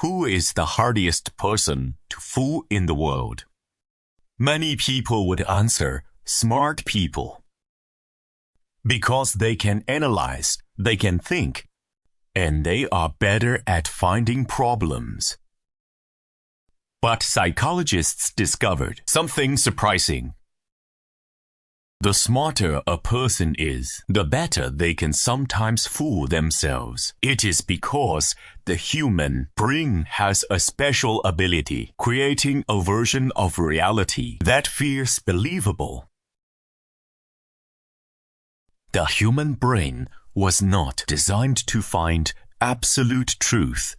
who is the hardest person to fool in the world? Many people would answer smart people. Because they can analyze, they can think, and they are better at finding problems. But psychologists discovered something surprising. The smarter a person is, the better they can sometimes fool themselves. It is because the human brain has a special ability, creating a version of reality that feels believable. The human brain was not designed to find absolute truth.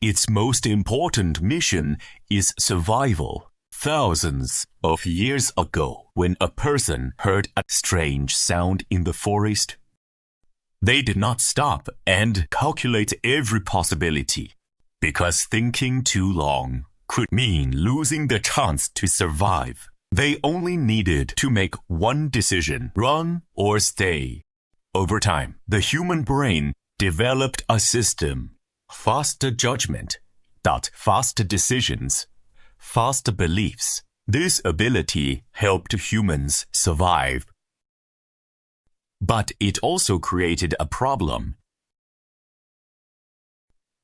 Its most important mission is survival. Thousands of years ago, when a person heard a strange sound in the forest, they did not stop and calculate every possibility, because thinking too long could mean losing the chance to survive. They only needed to make one decision: run or stay. Over time, the human brain developed a system: faster judgment, faster decisions, faster beliefs. This ability helped humans survive. But it also created a problem.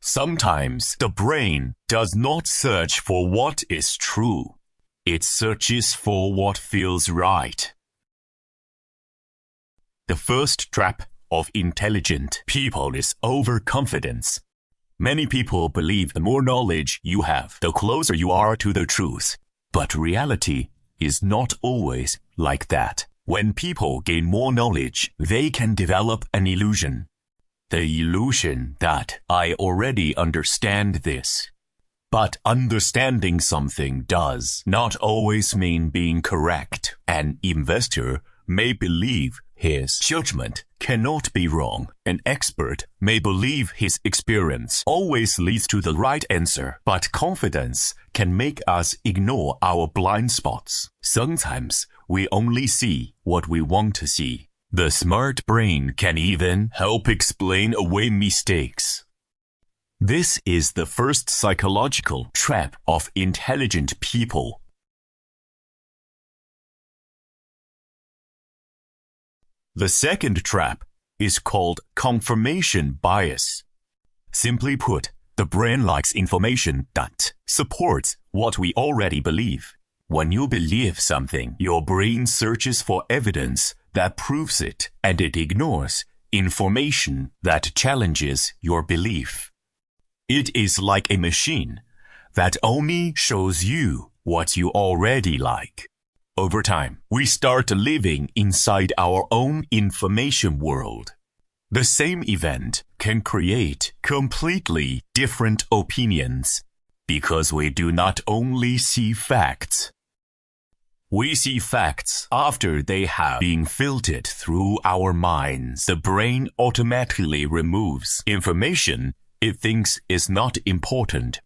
Sometimes the brain does not search for what is true. It searches for what feels right. The first trap of intelligent people is overconfidence. Many people believe the more knowledge you have, the closer you are to the truth. But reality is not always like that. When people gain more knowledge, they can develop an illusion. The illusion that I already understand this. But understanding something does not always mean being correct. An investor may believe his judgment cannot be wrong. An expert may believe his experience always leads to the right answer. But confidence can make us ignore our blind spots. Sometimes we only see what we want to see. The smart brain can even help explain away mistakes. This is the first psychological trap of intelligent people. The second trap is called confirmation bias. Simply put, the brain likes information that supports what we already believe. When you believe something, your brain searches for evidence that proves it, and it ignores information that challenges your belief. It is like a machine that only shows you what you already like. Over time, we start living inside our own information world. The same event can create completely different opinions because we do not only see facts. We see facts after they have been filtered through our minds. The brain automatically removes information it thinks is not important.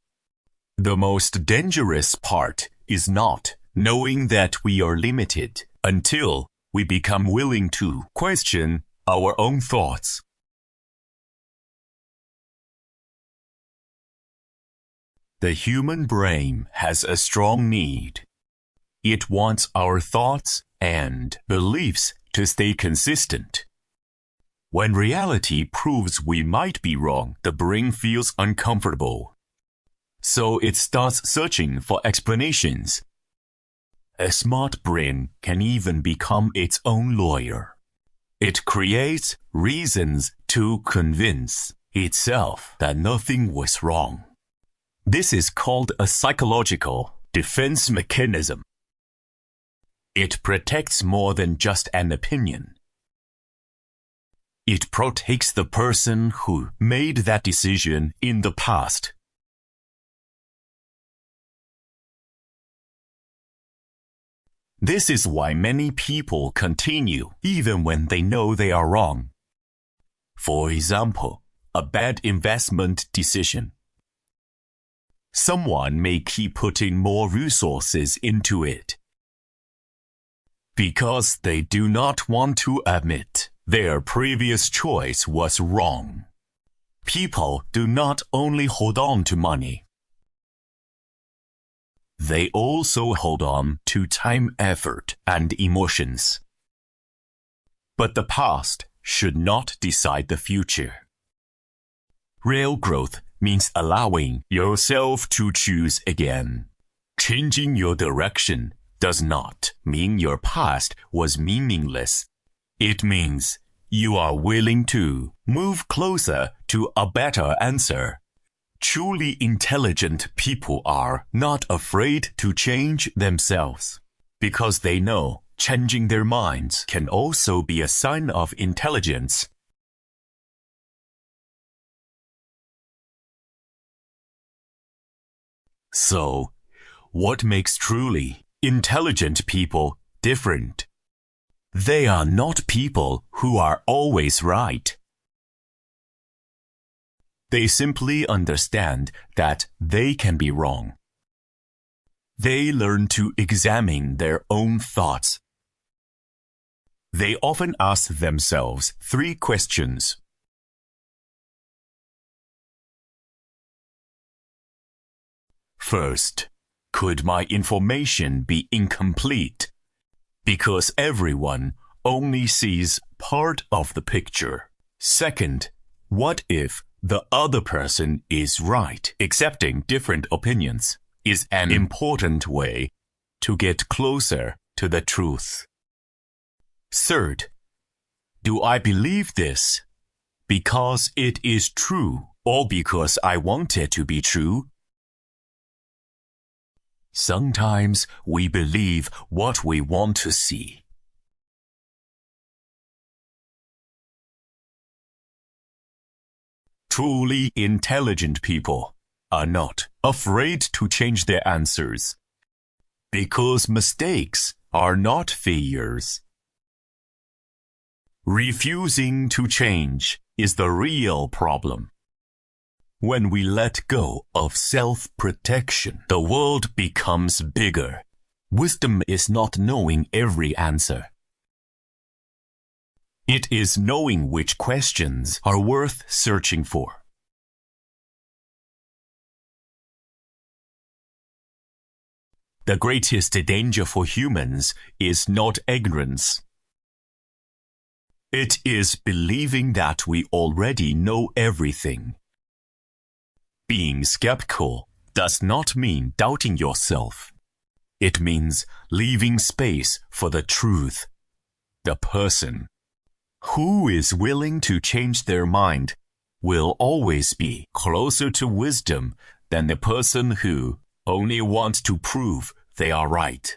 The most dangerous part is not knowing that we are limited until we become willing to question our own thoughts. The human brain has a strong need. It wants our thoughts and beliefs to stay consistent. When reality proves we might be wrong, the brain feels uncomfortable. So it starts searching for explanations. A smart brain can even become its own lawyer. It creates reasons to convince itself that nothing was wrong. This is called a psychological defense mechanism. It protects more than just an opinion. It protects the person who made that decision in the past. This is why many people continue even when they know they are wrong. For example, a bad investment decision. Someone may keep putting more resources into it because they do not want to admit their previous choice was wrong. People do not only hold on to money. They also hold on to time, effort, and emotions. But the past should not decide the future. Real growth means allowing yourself to choose again. Changing your direction does not mean your past was meaningless. It means you are willing to move closer to a better answer. Truly intelligent people are not afraid to change themselves because they know changing their minds can also be a sign of intelligence. So, what makes truly intelligent people different? They are not people who are always right. They simply understand that they can be wrong. They learn to examine their own thoughts. They often ask themselves 3 questions. First, could my information be incomplete? Because everyone only sees part of the picture. Second, what if the other person is right? Accepting different opinions is an important way to get closer to the truth. Third, do I believe this because it is true or because I want it to be true? Sometimes we believe what we want to see. Truly intelligent people are not afraid to change their answers because mistakes are not failures. Refusing to change is the real problem. When we let go of self-protection, the world becomes bigger. Wisdom is not knowing every answer. It is knowing which questions are worth searching for. The greatest danger for humans is not ignorance. It is believing that we already know everything. Being skeptical does not mean doubting yourself. It means leaving space for the truth. The person who is willing to change their mind will always be closer to wisdom than the person who only wants to prove they are right.